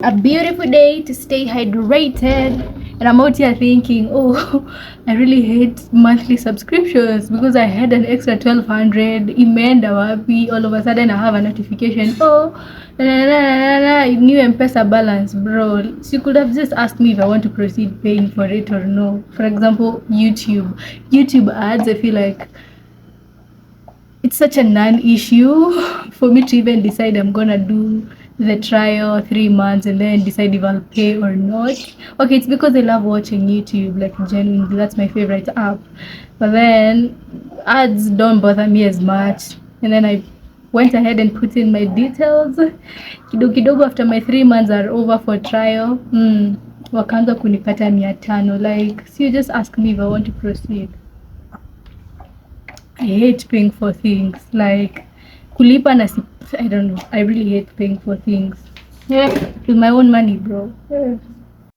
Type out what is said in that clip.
A beautiful day to stay hydrated, and I'm out here thinking, oh, I really hate monthly subscriptions because I had an extra 1200 imeenda wapi. All of a sudden I have a notification, oh, new M-Pesa balance. Bro, so you could have just asked me if I want to proceed paying for it or no. For example, YouTube ads, I feel like it's such a non-issue for me to even decide I'm gonna do the trial 3 months and then decide if I'll pay or not. Okay, it's because I love watching YouTube, like genuinely, that's my favorite app. But then ads don't bother me as much. And then I went ahead and put in my details. Kidogo kidogo after my 3 months are over for trial, wakaanza kunikata 500. Like, so you just ask me if I want to proceed. I hate paying for things like kulipa na I don't know. I really hate paying for things. Yeah, with my own money, bro. Yeah.